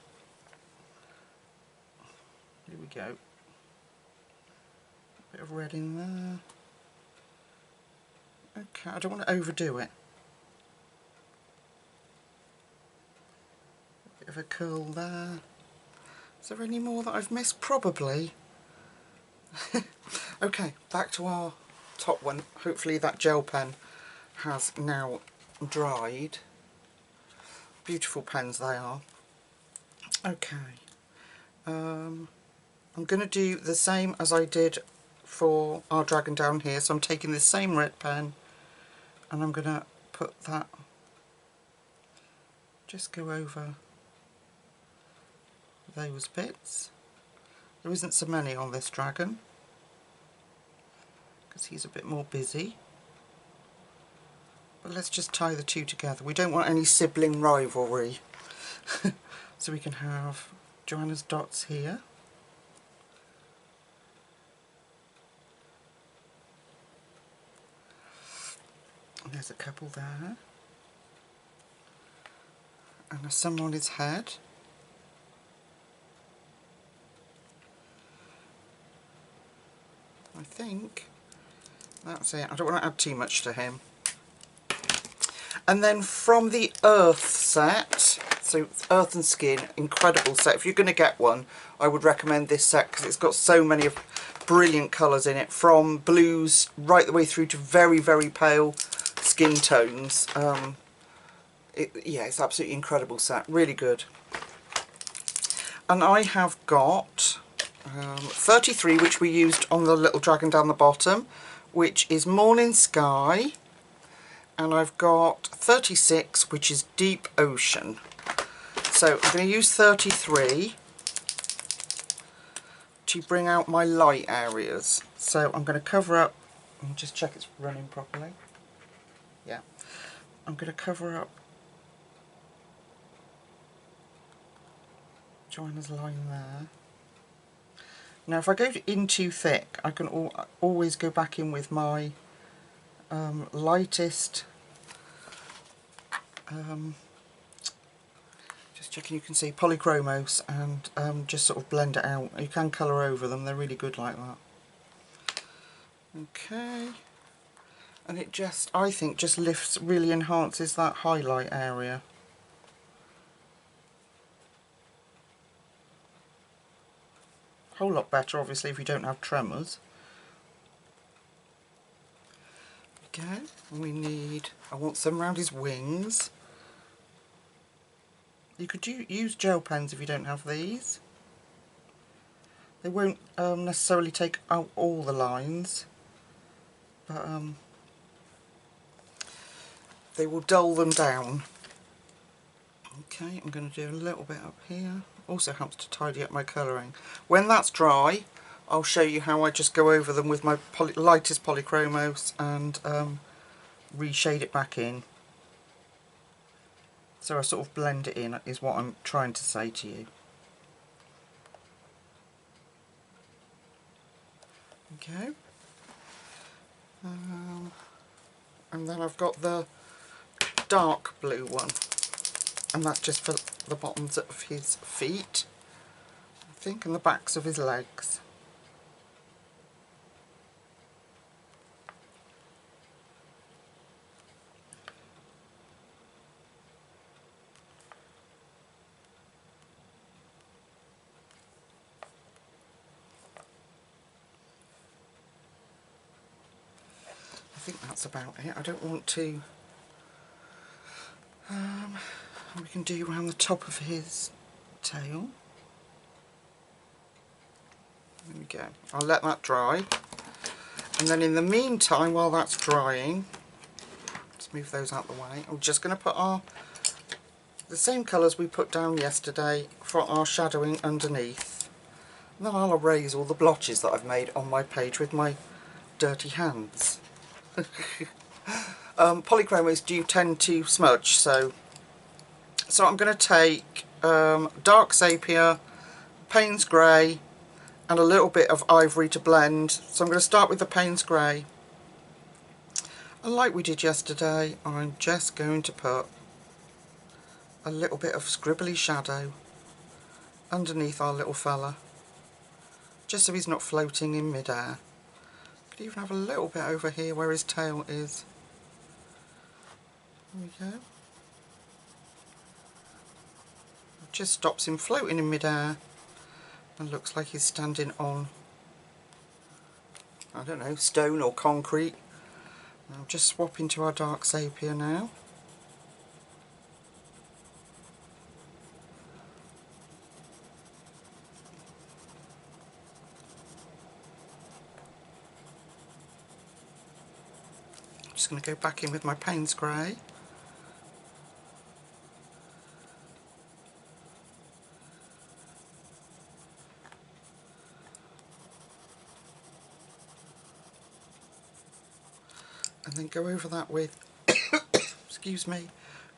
Here we go. A bit of red in there. Okay, I don't want to overdo it. A bit of a curl there. Is there any more that I've missed? Probably. Okay, back to our top one. Hopefully that gel pen has now dried. Beautiful pens they are. Okay. I'm going to do the same as I did for our dragon down here. So I'm taking this same red pen and I'm going to put that, just go over those bits. There isn't so many on this dragon because he's a bit more busy. But let's just tie the two together. We don't want any sibling rivalry. So we can have Johanna's dots here. There's a couple there. And some on his head. I think that's it. I don't want to add too much to him. And then from the Earth set, so Earth and Skin, incredible set. If you're going to get one, I would recommend this set because it's got so many of brilliant colours in it, from blues right the way through to very, very pale skin tones. Yeah, it's absolutely incredible set, really good. And I have got 33, which we used on the little dragon down the bottom, which is Morning Sky, and I've got 36, which is Deep Ocean. So I'm going to use 33 to bring out my light areas. So I'm going to cover up, and just check it's running properly. Yeah, I'm going to cover up Johanna's line there. Now if I go in too thick, I can always go back in with my lightest, just checking you can see, Polychromos, and just sort of blend it out. You can colour over them, they're really good like that. Okay, and it just, I think, just lifts, really enhances that highlight area. Whole lot better obviously if you don't have tremors. Okay, we need, I want some around his wings. You could use gel pens if you don't have these. They won't necessarily take out all the lines, but they will dull them down. Okay, I'm going to do a little bit up here. Also helps to tidy up my colouring. When that's dry, I'll show you how I just go over them with my lightest Polychromos and reshade it back in. So I sort of blend it in, is what I'm trying to say to you. go. And then I've got the dark blue one, and that's just for the bottoms of his feet, I think, and the backs of his legs. I think that's about it. I don't want to... we can do around the top of his tail. There we go. I'll let that dry. And then in the meantime, while that's drying, let's move those out the way. I'm just going to put the same colours we put down yesterday for our shadowing underneath. And then I'll erase all the blotches that I've made on my page with my dirty hands. Polychromos do tend to smudge, so I'm going to take dark sepia, Payne's grey, and a little bit of ivory to blend. So I'm going to start with the Payne's grey, and like we did yesterday, I'm just going to put a little bit of scribbly shadow underneath our little fella, just so he's not floating in midair. Could even have a little bit over here where his tail is. There we go. It just stops him floating in midair and looks like he's standing on, I don't know, stone or concrete. I'll just swap into our dark sepia now. Just going to go back in with my Payne's grey. And then go over that with, excuse me,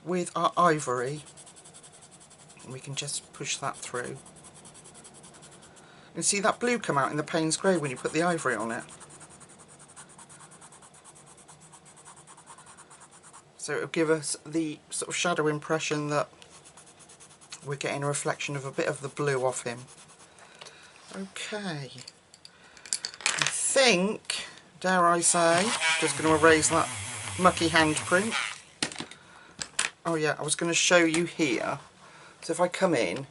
with our ivory. And we can just push that through. You can see that blue come out in the Payne's grey when you put the ivory on it. So it'll give us the sort of shadow impression that we're getting a reflection of a bit of the blue off him. Okay. I think, dare I say, just going to erase that mucky handprint. Oh yeah, I was going to show you here. So if I come in,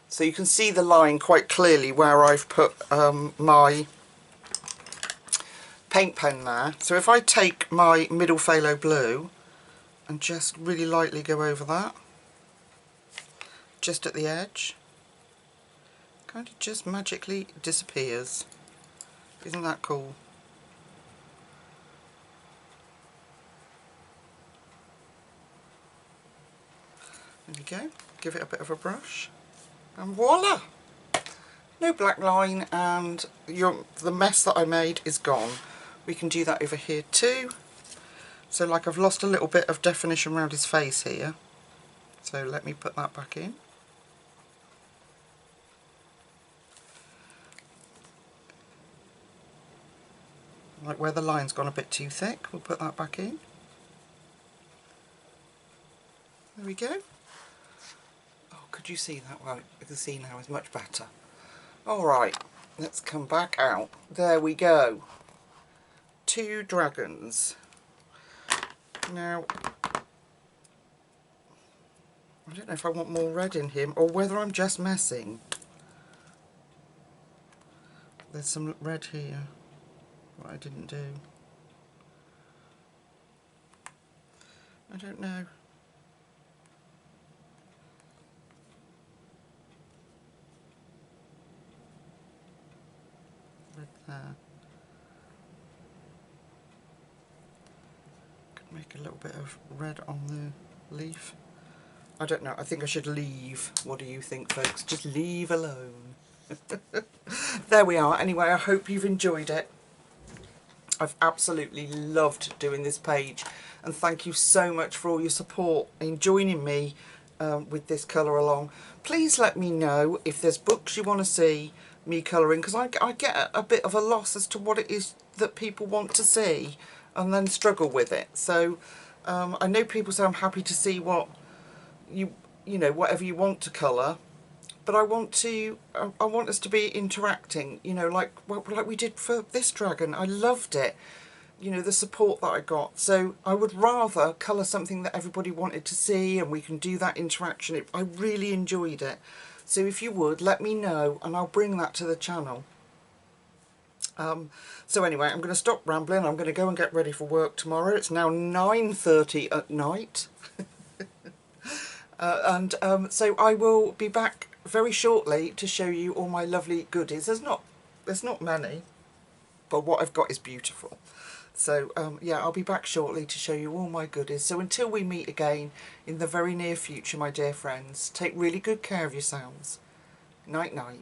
so you can see the line quite clearly where I've put my paint pen there. So if I take my middle phthalo blue and just really lightly go over that, just at the edge, kind of just magically disappears. Isn't that cool? There we go. Give it a bit of a brush, and voila! No black line, and the mess that I made is gone. We can do that over here too. So like I've lost a little bit of definition around his face here. So let me put that back in. Like where the line's gone a bit too thick, we'll put that back in. There we go. Oh, could you see that? Well, you can see now is much better. Alright, let's come back out. There we go. 2 dragons. Now, I don't know if I want more red in him or whether I'm just messing. There's some red here, what I didn't do. I don't know. Red there. Make a little bit of red on the leaf. I don't know, I think I should leave. What do you think, folks? Just leave alone. There we are. Anyway, I hope you've enjoyed it. I've absolutely loved doing this page, and thank you so much for all your support in joining me with this colour along. Please let me know if there's books you want to see me colouring, because I get a bit of a loss as to what it is that people want to see and then struggle with it. So I know people say I'm happy to see what you know, whatever you want to colour, but I want us to be interacting, you know, like we did for this dragon. I loved it, you know, the support that I got. So I would rather colour something that everybody wanted to see and we can do that interaction. I really enjoyed it. So if you would, let me know and I'll bring that to the channel. So anyway, I'm going to stop rambling. I'm going to go and get ready for work tomorrow. It's now 9:30 at night. So I will be back very shortly to show you all my lovely goodies. There's not many, but what I've got is beautiful. So yeah, I'll be back shortly to show you all my goodies. So until we meet again in the very near future, my dear friends, take really good care of yourselves. Night night.